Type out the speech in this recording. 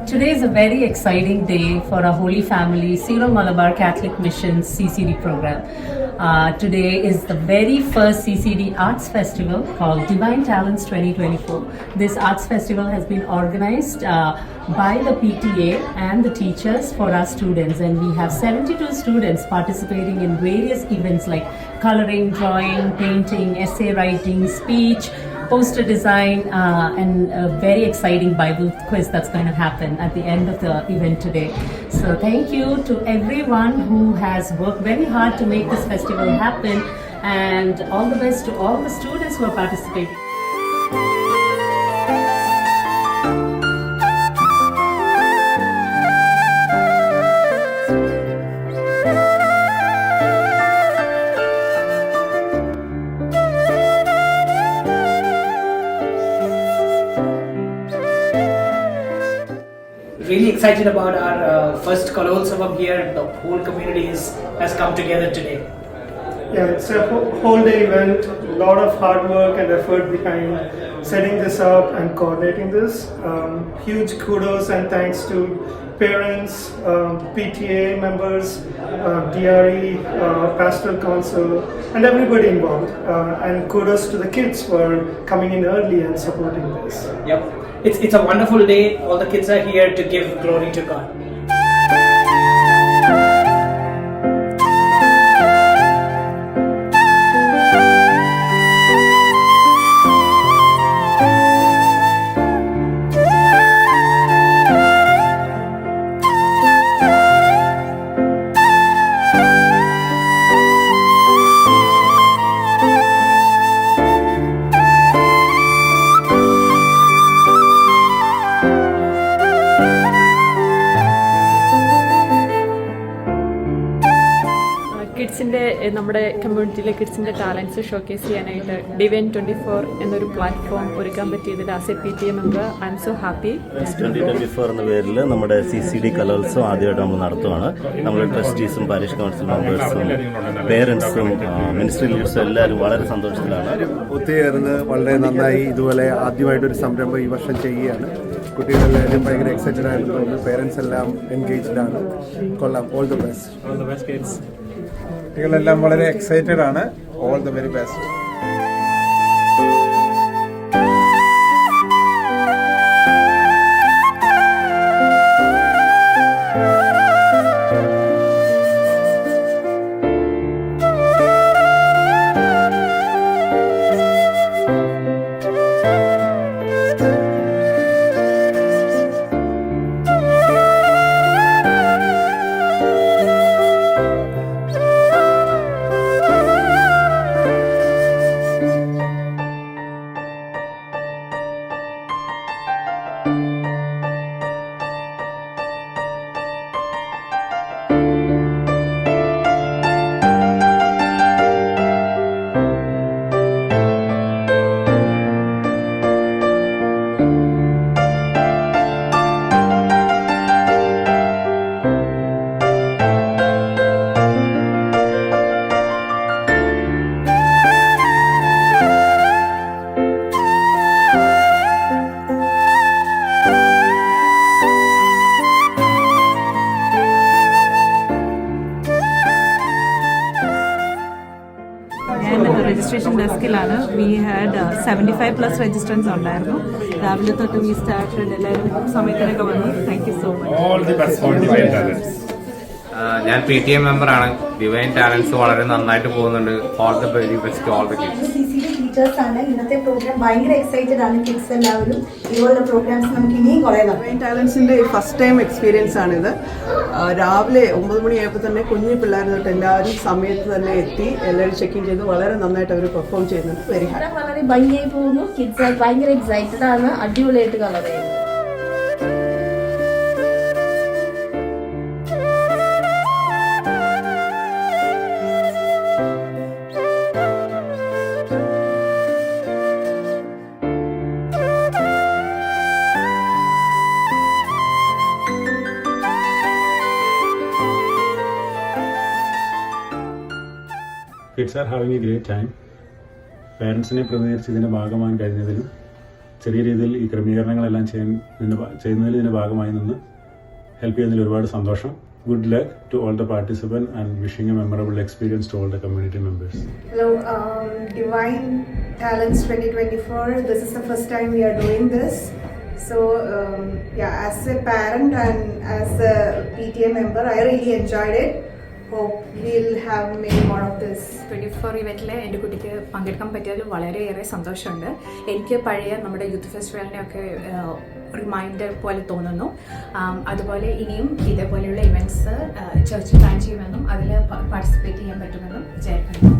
Today is a very exciting day for our Holy Family Syro-Malabar Catholic Missions CCD program. Today is the very first CCD Arts Festival called Divine Talents 2024. This Arts Festival has been organized by the PTA and the teachers for our students, and we have 72 students participating in various events like coloring, drawing, painting, essay writing, speech, poster design, and a very exciting Bible quiz that's going to happen at the end of the event today. So thank you to everyone who has worked very hard to make this festival happen, and all the best to all the students who are participating. Really excited about our first Kalolsavam here. The whole community has come together today. Yeah, it's a whole day event, a lot of hard work and effort behind setting this up and coordinating this. Huge kudos and thanks to parents, PTA members, DRE, Pastoral Council, and everybody involved. And kudos to the kids for coming in early and supporting this. Yep. It's a wonderful day. All the kids are here to give glory to God. കിഡ്സിൻ്റെ നമ്മുടെ കമ്മ്യൂണിറ്റിയിലെ കിഡ്സിൻ്റെ talents showcase ചെയ്യാനായിട്ട് divine 24 എന്നൊരു platform ഒരുക്കാൻ പറ്റിയതിൽ as a PTA member I am so happy. 2024 എന്ന പേരിൽ നമ്മുടെ CCD കലോത്സവം ആദ്യമായിട്ട് നമ്മൾ നടത്തുവാണ്. നമ്മൾ ട്രസ്റ്റീസും പാരിഷ് കൗൺസിൽ മെമ്പേഴ്സും പേരൻസും മിനിസ്ട്രി ലീഡേഴ്സും എല്ലാവരും വളരെ സന്തോഷത്തിലാണ്. ഒത്തുചേർന്ന് വളരെ നന്നായി ഇതുപോലെ ആദ്യമായിട്ടൊരു സംരംഭം ഈ വർഷം ചെയ്യുകയാണ്. കുട്ടികളെല്ലാവരും ഭയങ്കര എക്സൈറ്റഡ് ആണെന്ന് തോന്നുന്നു. പേരൻസ് എല്ലാം എൻഗേജ്ഡ് ആണ്. കൊള്ളാം. All the best kids. കുട്ടികളെല്ലാം വളരെ എക്സൈറ്റഡ് ആണ്. All the very best. Registration ഡെസ്കിലാണ്. വി ഹാഡ് 75+ രജിസ്ട്രൻസ് ഉണ്ടായിരുന്നു. രാവിലെ തൊട്ട് വി സ്റ്റാർട്ടഡ്. എല്ലാവരും സമയത്തിനൊക്കെ വന്നു. Thank you so much. ഞാൻ PTA മെമ്പറാണ്. ഡിവൈൻ ടാലൻസ് വളരെ നന്നായിട്ട് പോകുന്നുണ്ട്. All the very best all the kids. Teachers ആണ്. ഇന്നത്തെ പ്രോഗ്രാം ഭയങ്കര എക്സൈറ്റഡ് ആണ് കിഡ്സ് എല്ലാവരും. ഇതുപോലുള്ള പ്രോഗ്രാംസ് നമുക്ക് ഇനിയും കുറേ ഡിവൈൻ ടാലൻസിൻ്റെ ഫസ്റ്റ് ടൈം എക്സ്പീരിയൻസ് ആണിത്. രാവിലെ 9 മണിയായപ്പോൾ തന്നെ കുഞ്ഞു പിള്ളേർ തൊട്ട് എല്ലാവരും സമയത്ത് തന്നെ എത്തി. എല്ലാവരും ചെക്കിങ് ചെയ്ത് വളരെ നന്നായിട്ട് അവർ പെർഫോം ചെയ്യുന്നുണ്ട്. Very happy. വളരെ ഭംഗിയായി പോകുന്നു. കിഡ്സ് ഭയങ്കര എക്സൈറ്റഡ് ആണ്. അടിപൊളിയായിട്ട് കളർ ചെയ്യുന്നു. Kids are having a great time. പേരൻസിനെ പ്രതിനിധീകരിച്ച് ഇതിൻ്റെ ഭാഗമാകാൻ കഴിഞ്ഞതിലും ചെറിയ രീതിയിൽ ഈ ക്രമീകരണങ്ങളെല്ലാം ചെയ്യുന്നതിൽ ഇതിൻ്റെ ഭാഗമായി നിന്ന് ഹെൽപ്പ് ചെയ്യുന്നതിൽ ഒരുപാട് സന്തോഷം. Good luck to all the participants and wishing a memorable experience to all the community members. Hello, Divine Talents 2024. This is the first time we are doing this. So, as a parent and as a PTA member, I really enjoyed it. Hope we'll have many more of this. 24 ഇവൻറ്റിൽ എൻ്റെ കുട്ടിക്ക് പങ്കെടുക്കാൻ പറ്റിയതിൽ വളരെയേറെ സന്തോഷമുണ്ട്. എനിക്ക് പഴയ നമ്മുടെ youth ഫെസ്റ്റിവലിനെ ഒക്കെ റിമൈൻഡർ പോലെ തോന്നുന്നു. അതുപോലെ ഇനിയും ഇതേപോലെയുള്ള ഇവൻറ്റ്സ് ചർച്ച് പ്ലാൻ ചെയ്യുമെന്നും അതിൽ പാർട്ടിസിപ്പേറ്റ് ചെയ്യാൻ പറ്റുമെന്നും വിചാരിക്കുന്നു.